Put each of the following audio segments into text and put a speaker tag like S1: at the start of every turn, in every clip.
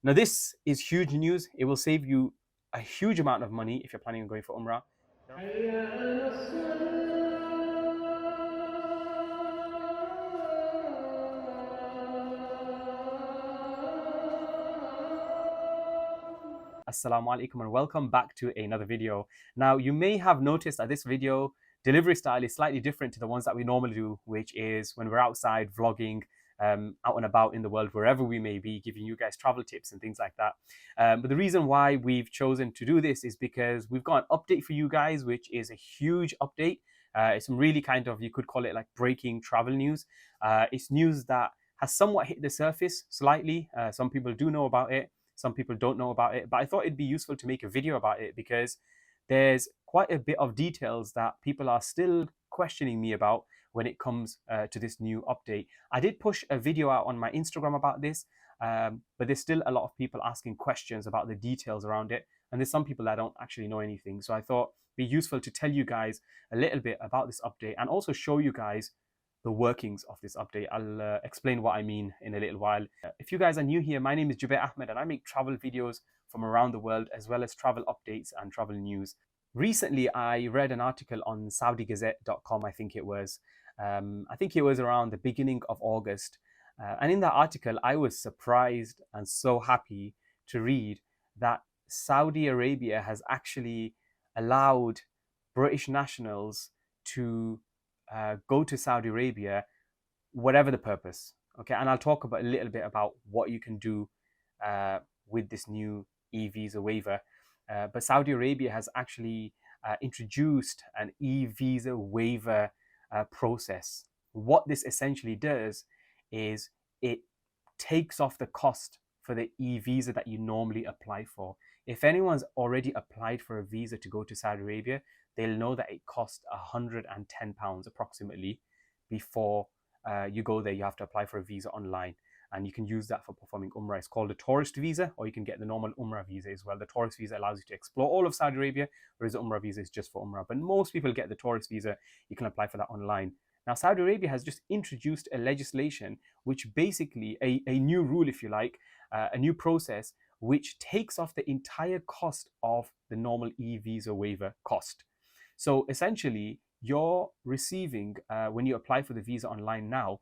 S1: Now, this is huge news. It will save you a huge amount of money if you're planning on going for Umrah. Assalamu alaikum and welcome back to another video. Now, you may have noticed that this video delivery style is slightly different to the ones that we normally do, which is when we're outside vlogging, out and about in the world, wherever we may be, giving you guys travel tips and things like that. But the reason why we've chosen to do this is because we've got an update for you guys, which is a huge update. It's some really kind of, you could call it like breaking travel news. It's news that has somewhat hit the surface slightly. Some people do know about it. Some people don't know about it, but I thought it'd be useful to make a video about it because there's quite a bit of details that people are still questioning me about when it comes to this new update. I did push a video out on my Instagram about this, but there's still a lot of people asking questions about the details around it. And there's some people that don't actually know anything. So I thought it'd be useful to tell you guys a little bit about this update and also show you guys the workings of this update. I'll explain what I mean in a little while. If you guys are new here, my name is Jubair Ahmed and I make travel videos from around the world as well as travel updates and travel news. Recently, I read an article on SaudiGazette.com, I think it was. I think it was around the beginning of August. And in that article, I was surprised and so happy to read that Saudi Arabia has actually allowed British nationals to go to Saudi Arabia, whatever the purpose. Okay, and I'll talk about a little bit about what you can do with this new eVisa waiver. But Saudi Arabia has actually introduced an eVisa waiver process. What this essentially does is it takes off the cost for the eVisa that you normally apply for. If anyone's already applied for a visa to go to Saudi Arabia, they'll know that it costs £110 approximately before you go there. You have to apply for a visa online and you can use that for performing Umrah. It's called a tourist visa, or you can get the normal Umrah visa as well. The tourist visa allows you to explore all of Saudi Arabia, whereas the Umrah visa is just for Umrah. But most people get the tourist visa. You can apply for that online. Now, Saudi Arabia has just introduced a legislation which basically, a new rule, if you like, a new process, which takes off the entire cost of the normal e-visa waiver cost. So essentially, you're receiving, when you apply for the visa online now,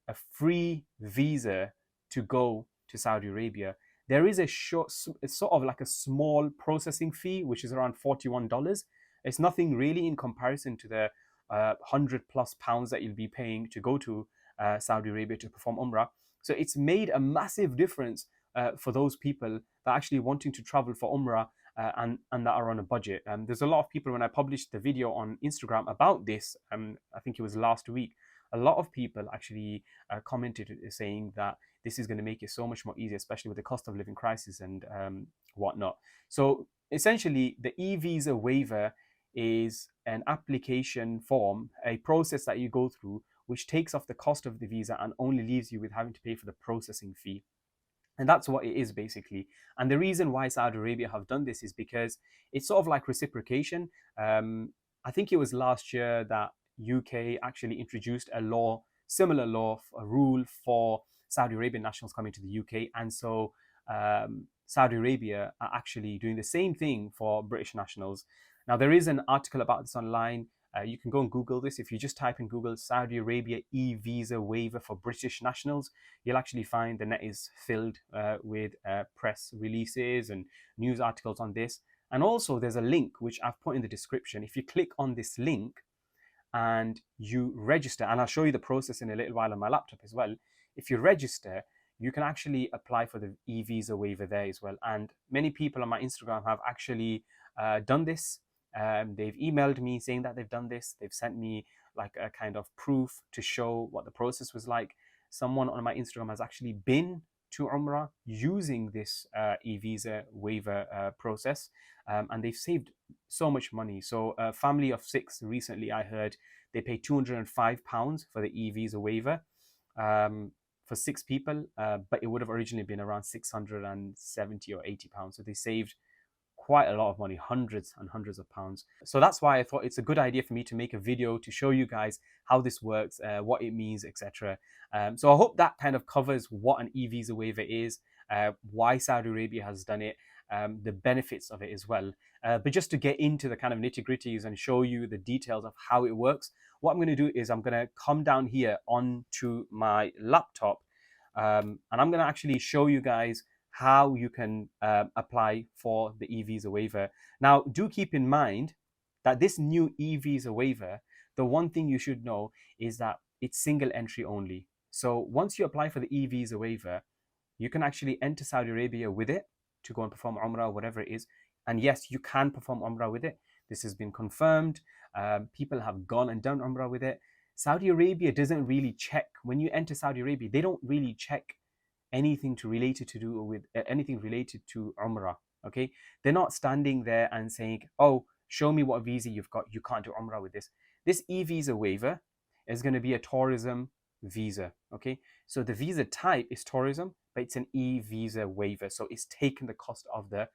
S1: a free visa to go to Saudi Arabia. There is it's sort of like a small processing fee, which is around $41. It's nothing really in comparison to the £100+ that you'll be paying to go to Saudi Arabia to perform Umrah. So it's made a massive difference for those people that are actually wanting to travel for Umrah and that are on a budget. There's a lot of people, when I published the video on Instagram about this, I think it was last week, a lot of people actually commented saying that this is going to make it so much more easier, especially with the cost of living crisis and whatnot. So essentially, the e-visa waiver is an application form, a process that you go through, which takes off the cost of the visa and only leaves you with having to pay for the processing fee. And that's what it is basically. And the reason why Saudi Arabia have done this is because it's sort of like reciprocation. I think it was last year that UK actually introduced a law, similar law, a rule for Saudi Arabian nationals coming to the UK. And so Saudi Arabia are actually doing the same thing for British nationals. Now, there is an article about this online. You can go and Google this. If you just type in Google Saudi Arabia e-visa waiver for British nationals, you'll actually find the net is filled with press releases and news articles on this. And also there's a link which I've put in the description. If you click on this link and you register, and I'll show you the process in a little while on my laptop as well. If you register, you can actually apply for the e-visa waiver there as well. And many people on my Instagram have actually done this. They've emailed me saying that they've done this. They've sent me like a kind of proof to show what the process was like. Someone on my Instagram has actually been to Umrah using this e-visa waiver process, and they've saved so much money. So a family of 6 recently, I heard they paid £205 for the e-visa waiver for 6 people, but it would have originally been around £670 or £80. So they saved quite a lot of money, hundreds and hundreds of pounds. So that's why I thought it's a good idea for me to make a video to show you guys how this works, what it means, etc. So I hope that kind of covers what an e-visa waiver is. why Saudi Arabia has done it, the benefits of it as well. But just to get into the kind of nitty-gritties and show you the details of how it works, what I'm going to do is I'm going to come down here onto my laptop, and I'm going to actually show you guys how you can apply for the eVisa waiver. Now, do keep in mind that this new eVisa waiver, the one thing you should know is that it's single entry only. So once you apply for the eVisa waiver, you can actually enter Saudi Arabia with it to go and perform Umrah, whatever it is. And yes, you can perform Umrah with it. This has been confirmed. People have gone and done Umrah with it. Saudi Arabia doesn't really check, when you enter Saudi Arabia, they don't really check anything related to Umrah. Okay, they're not standing there and saying, oh, show me what visa you've got, you can't do Umrah with this. This e-visa waiver is going to be a tourism visa. Okay, so the visa type is tourism, but it's an e-visa waiver, so it's taken the cost of the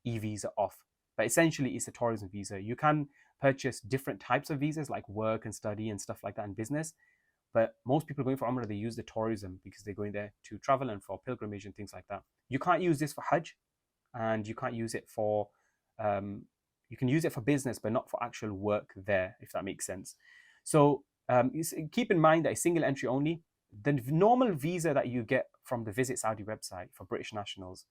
S1: e-visa off. But essentially it's a tourism visa. You can purchase different types of visas like work and study and stuff like that, and business. But most people going for Umrah, they use the tourism because they're going there to travel and for pilgrimage and things like that. You can't use this for Hajj, and you can't use it for, you can use it for business, but not for actual work there, if that makes sense. So keep in mind that it's single entry only. The normal visa that you get from the Visit Saudi website for British nationals,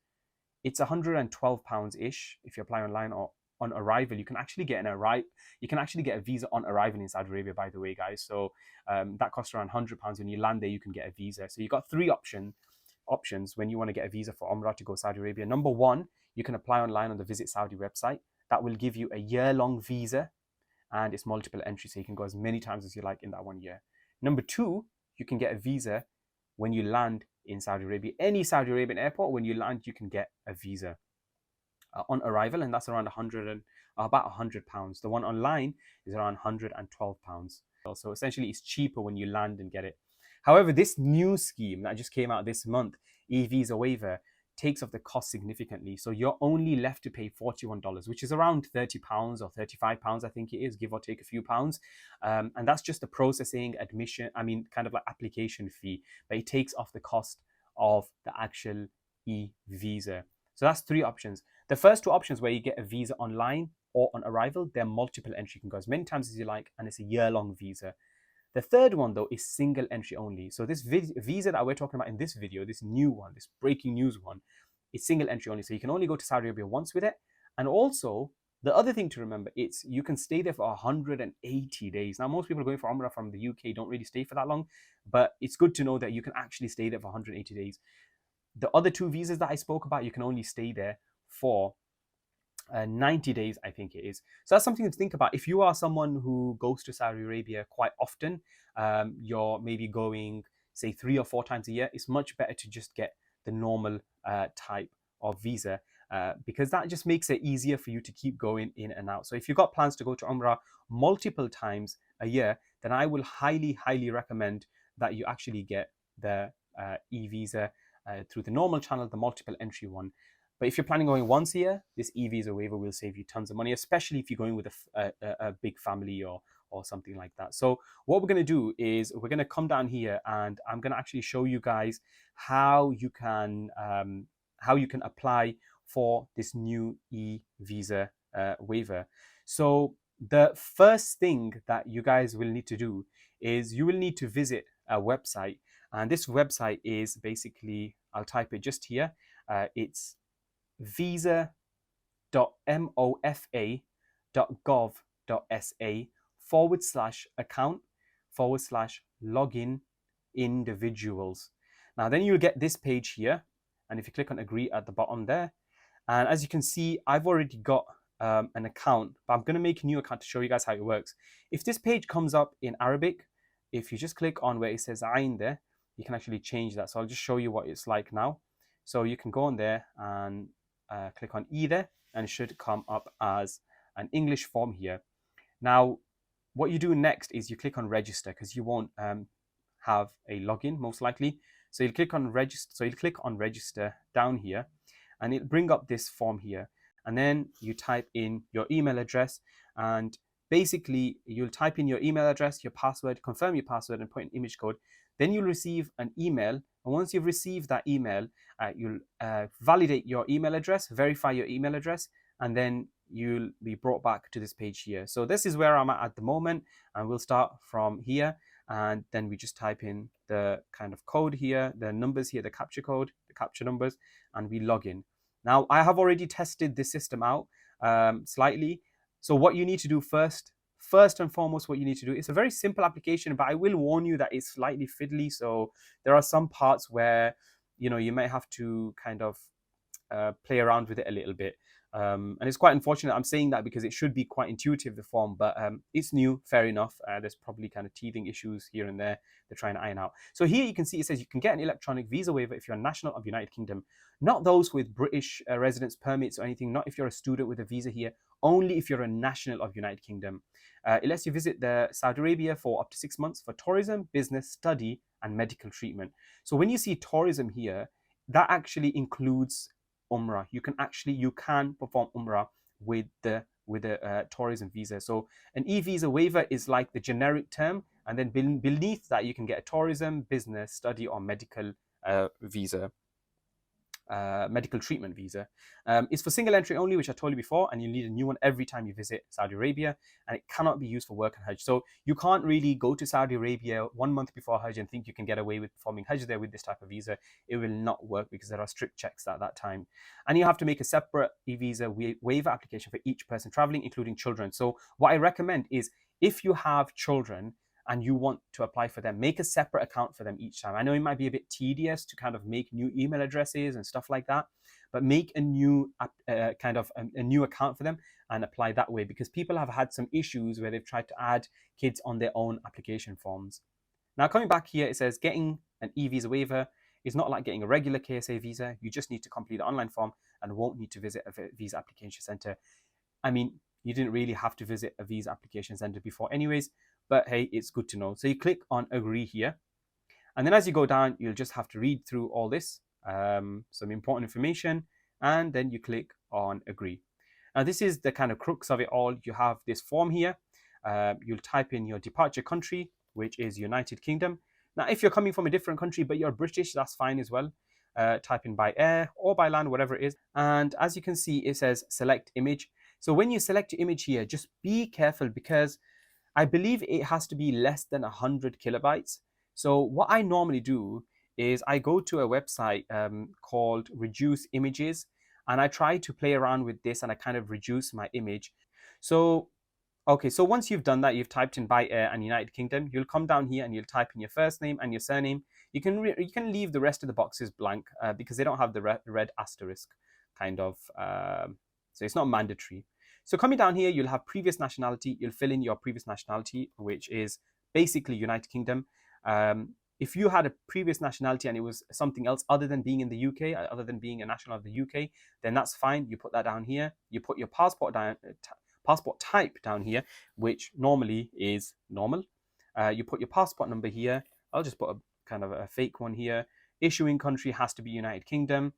S1: it's £112-ish if you apply online, or on arrival. You can actually get a visa on arrival in Saudi Arabia, by the way, guys. So that costs around £100. When you land there, you can get a visa. So you've got three options when you want to get a visa for Umrah to go Saudi Arabia. Number one, you can apply online on the Visit Saudi website. That will give you a year-long visa, and it's multiple entry, so you can go as many times as you like in that 1 year. Number two, you can get a visa when you land in Saudi Arabia. Any Saudi Arabian airport, when you land, you can get a visa on arrival, and that's around about £100. The one online is around £112. So essentially, it's cheaper when you land and get it. However, this new scheme that just came out this month, eVisa waiver, takes off the cost significantly. So you're only left to pay $41, which is around £30 or £35, I think it is, give or take a few pounds. And that's just the processing, kind of like application fee, but it takes off the cost of the actual e-visa. So that's three options. The first two options, where you get a visa online or on arrival, they're multiple entry. You can go as many times as you like, and it's a year-long visa. The third one, though, is single entry only. So this visa that we're talking about in this video, this new one, this breaking news one, it's single entry only. So you can only go to Saudi Arabia once with it. And also, the other thing to remember, it's you can stay there for 180 days. Now, most people going for Umrah from the UK don't really stay for that long, but it's good to know that you can actually stay there for 180 days. The other two visas that I spoke about, you can only stay there for 90 days, I think it is. So that's something to think about. If you are someone who goes to Saudi Arabia quite often, you're maybe going, say, 3 or 4 times a year, it's much better to just get the normal type of visa, because that just makes it easier for you to keep going in and out. So if you've got plans to go to Umrah multiple times a year, then I will highly, highly recommend that you actually get the e-visa through the normal channel, the multiple entry one. But if you're planning on going once a year, this e-visa waiver will save you tons of money, especially if you're going with a big family or something like that. So what we're going to do is we're going to come down here, and I'm going to actually show you guys how you can apply for this new e-visa waiver. So the first thing that you guys will need to do is you will need to visit a website, and this website is basically, I'll type it just here. It's visa.mofa.gov.sa/account/login individuals. Now then you'll get this page here, and if you click on agree at the bottom there, and as you can see, I've already got an account, but I'm going to make a new account to show you guys how it works. If this page comes up in Arabic, if you just click on where it says Ain there, you can actually change that. So I'll just show you what it's like now. So you can go on there and click on either, and it should come up as an English form here. Now, what you do next is you click on register, because you won't have a login most likely. So you'll click on register. So you'll click on register down here, and it'll bring up this form here. And then you type in your email address, and basically you'll type in your email address, your password, confirm your password, and put an image code. Then you'll receive an email. And once you've received that email, you'll validate your email address, verify your email address, and then you'll be brought back to this page here. So this is where I'm at the moment, and we'll start from here. And then we just type in the kind of code here, the numbers here, the capture code, the capture numbers, and we log in. Now, I have already tested this system out slightly. So what you need to do first and foremost, what you need to do, it's a very simple application, but I will warn you that it's slightly fiddly. So there are some parts where, you may have to kind of play around with it a little bit. And it's quite unfortunate I'm saying that because it should be quite intuitive, the form, but it's new, fair enough. There's probably kind of teething issues here and there they're trying to iron out. So here you can see it says you can get an electronic visa waiver if you're a national of the United Kingdom, not those with British residence permits or anything, not if you're a student with a visa here, only if you're a national of the United Kingdom. It lets you visit Saudi Arabia for up to 6 months for tourism, business, study, and medical treatment. So when you see tourism here, that actually includes Umrah. You can perform Umrah with the tourism visa. So an eVisa waiver is like the generic term, and then beneath that you can get a tourism, business, study, or medical visa. Medical treatment visa. It's for single entry only, which I told you before, and you need a new one every time you visit Saudi Arabia, and it cannot be used for work and Hajj. So you can't really go to Saudi Arabia 1 month before Hajj and think you can get away with performing Hajj there with this type of visa. It will not work because there are strict checks at that time. And you have to make a separate eVisa waiver application for each person traveling, including children. So what I recommend is if you have children and you want to apply for them, make a separate account for them each time. I know it might be a bit tedious to kind of make new email addresses and stuff like that, but make a new a new account for them and apply that way, because people have had some issues where they've tried to add kids on their own application forms. Now, coming back here, it says getting an eVisa waiver is not like getting a regular KSA visa. You just need to complete the online form and won't need to visit a visa application center. I mean, you didn't really have to visit a visa application center before anyways, but hey, it's good to know. So you click on agree here. And then as you go down, you'll just have to read through all this, some important information, and then you click on agree. Now this is the kind of crux of it all. You have this form here. You'll type in your departure country, which is United Kingdom. Now, if you're coming from a different country, but you're British, that's fine as well. Type in by air or by land, whatever it is. And as you can see, it says select image. So when you select your image here, just be careful because I believe it has to be less than 100 kilobytes. So what I normally do is I go to a website called Reduce Images, and I try to play around with this and I kind of reduce my image. So, okay, so once you've done that, you've typed in by air and United Kingdom, you'll come down here and you'll type in your first name and your surname. You can leave the rest of the boxes blank because they don't have the red asterisk kind of, so it's not mandatory. So coming down here, you'll have previous nationality. You'll fill in your previous nationality, which is basically United Kingdom. If you had a previous nationality and it was something else other than being in the UK, other than being a national of the UK, then that's fine. You put that down here. You put your passport type down here, which normally is normal. You put your passport number here. I'll just put a kind of a fake one here. Issuing country has to be United Kingdom.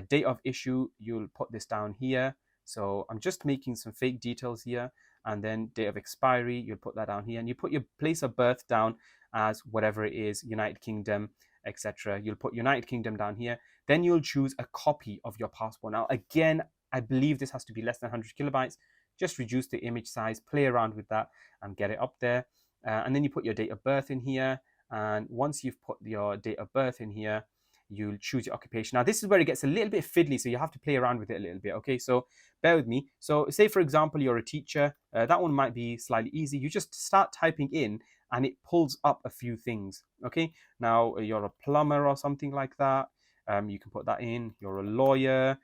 S1: Date of issue, you'll put this down here. So I'm just making some fake details here, and then date of expiry, you'll put that down here, and you put your place of birth down as whatever it is, United Kingdom, etc. You'll put United Kingdom down here. Then you'll choose a copy of your passport. Now, again, I believe this has to be less than 100 kilobytes. Just reduce the image size, play around with that, and get it up there. And then you put your date of birth in here. And once you've put your date of birth in here, you'll choose your occupation. Now, this is where it gets a little bit fiddly, so you have to play around with it a little bit, okay? So bear with me. So say, for example, you're a teacher. That one might be slightly easy. You just start typing in, and it pulls up a few things, okay? Now, you're a plumber or something like that. You can put that in. You're a lawyer.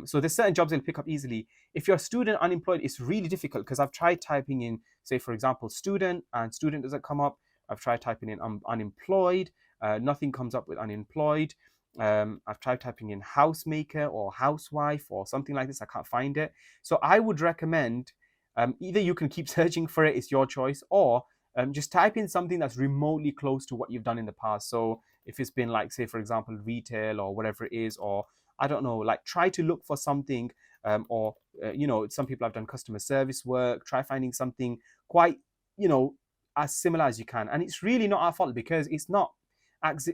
S1: So there's certain jobs it'll pick up easily. If you're a student unemployed, it's really difficult because I've tried typing in, say, for example, student, and student doesn't come up. I've tried typing in unemployed. Nothing comes up with unemployed. I've tried typing in housemaker or housewife or something like this. I can't find it. So I would recommend either you can keep searching for it, it's your choice, or just type in something that's remotely close to what you've done in the past. So if it's been like, say, for example, retail or whatever it is, or I don't know, like try to look for something you know, some people have done customer service work. Try finding something quite, you know, as similar as you can. And it's really not our fault, because it's not as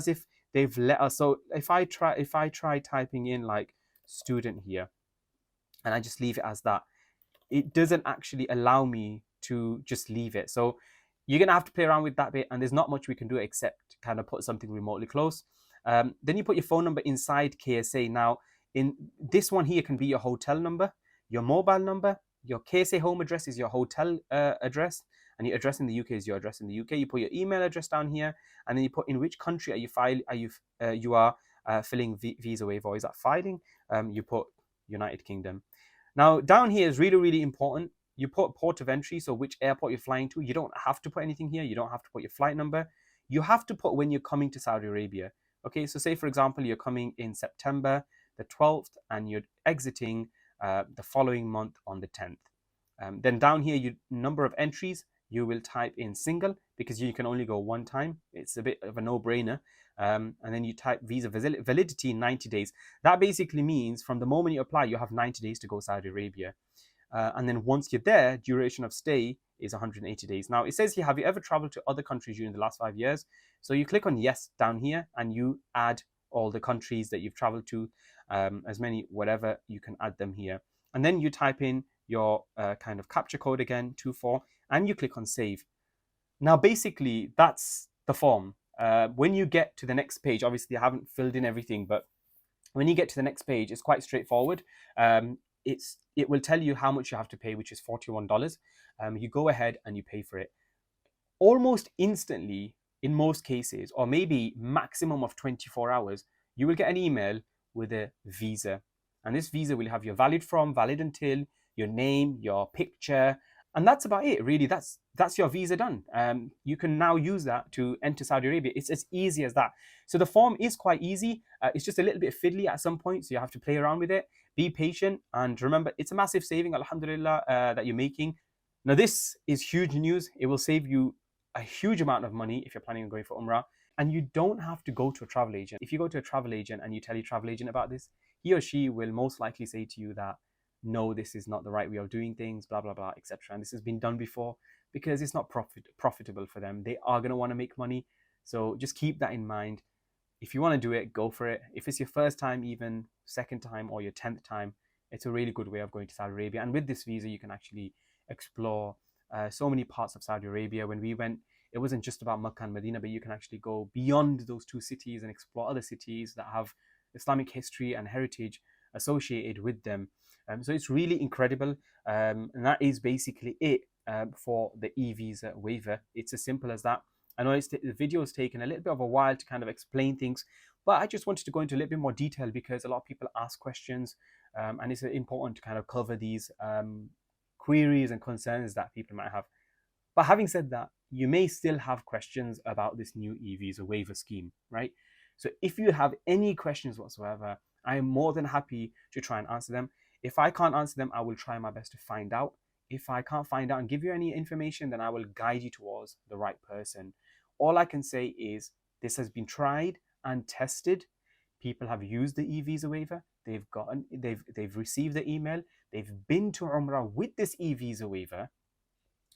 S1: if they've let us. So if I try typing in like student here, and I just leave it as that, it doesn't actually allow me to just leave it. So you're gonna have to play around with that bit, and there's not much we can do except kind of put something remotely close. Then you put your phone number inside KSA. Now, in this one here can be your hotel number, your mobile number, your KSA home address is your hotel address, and your address in the UK is your address in the UK. You put your email address down here, and then you put in which country you are filling visa waiver, or is that filing? You put United Kingdom. Now, down here is really, really important. You put port of entry, so which airport you're flying to. You don't have to put anything here. You don't have to put your flight number. You have to put when you're coming to Saudi Arabia. Okay, so say, for example, you're coming in September the 12th and you're exiting the following month on the 10th. Then down here, you number of entries, you will type in single, because you can only go one time. It's a bit of a no-brainer. And then you type visa validity 90 days. That basically means from the moment you apply, you have 90 days to go Saudi Arabia. And then once you're there, duration of stay is 180 days. Now, it says here, have you ever traveled to other countries during the last 5 years? So you click on yes down here, and you add all the countries that you've traveled to, as many, whatever, you can add them here. And then you type in your kind of capture code again, 24, and you click on save. Now, basically, that's the form. When you get to the next page, obviously I haven't filled in everything, but when you get to the next page, it's quite straightforward. It will tell you how much you have to pay, which is $41. You go ahead and you pay for it. Almost instantly, in most cases, or maybe maximum of 24 hours, you will get an email with a visa. And this visa will have your valid from, valid until, your name, your picture, and that's about it, really. That's your visa done. You can now use that to enter Saudi Arabia. It's as easy as that. So the form is quite easy. It's just a little bit fiddly at some point, so you have to play around with it. Be patient, and remember, it's a massive saving, alhamdulillah, that you're making. Now, this is huge news. It will save you a huge amount of money if you're planning on going for Umrah. And you don't have to go to a travel agent. If you go to a travel agent and you tell your travel agent about this, he or she will most likely say to you that, no, this is not the right way of doing things, blah, blah, blah, etc. And this has been done before, because it's not profitable for them. They are going to want to make money. So just keep that in mind. If you want to do it, go for it. If it's your first time, even second time, or your 10th time, it's a really good way of going to Saudi Arabia. And with this visa, you can actually explore so many parts of Saudi Arabia. When we went, it wasn't just about Makkah and Medina, but you can actually go beyond those two cities and explore other cities that have Islamic history and heritage associated with them. So it's really incredible. And that is basically it for the eVisa waiver. It's as simple as that. I know the video has taken a little bit of a while to kind of explain things, but I just wanted to go into a little bit more detail, because a lot of people ask questions, and it's important to kind of cover these queries and concerns that people might have. But having said that, you may still have questions about this new eVisa waiver scheme, right? So if you have any questions whatsoever, I am more than happy to try and answer them. If I can't answer them, I will try my best to find out. If I can't find out and give you any information, then I will guide you towards the right person. All I can say is this has been tried and tested. People have used the eVisa waiver. They've received the email. They've been to Umrah with this eVisa waiver,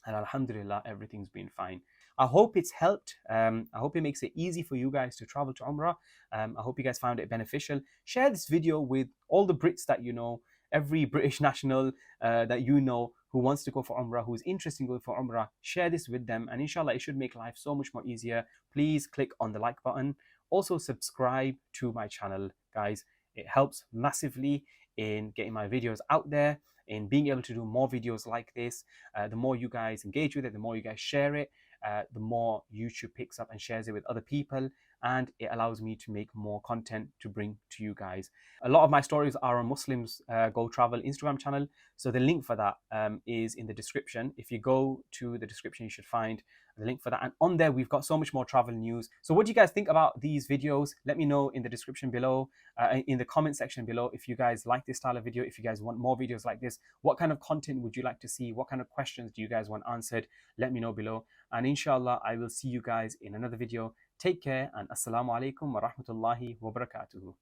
S1: and alhamdulillah, everything's been fine. I hope it's helped. I hope it makes it easy for you guys to travel to Umrah. I hope you guys found it beneficial. Share this video with all the Brits that you know, every British national that you know who wants to go for Umrah, who is interested in going for Umrah. Share this with them, and inshallah, it should make life so much more easier. Please click on the like button. Also, subscribe to my channel, guys. It helps massively in getting my videos out there, in being able to do more videos like this. The more you guys engage with it, the more you guys share it, the more YouTube picks up and shares it with other people, and it allows me to make more content to bring to you guys. A lot of my stories are on Muslims Go Travel Instagram channel, so the link for that is in the description. If you go to the description, you should find the link for that, and on there we've got so much more travel news. So what do you guys think about these videos? Let me know in the description below, in the comment section below, if you guys like this style of video, if you guys want more videos like this. What kind of content would you like to see? What kind of questions do you guys want answered? Let me know below, and inshallah I will see you guys in another video. Take care, and assalamu alaikum wa rahmatullahi wa barakatuhu.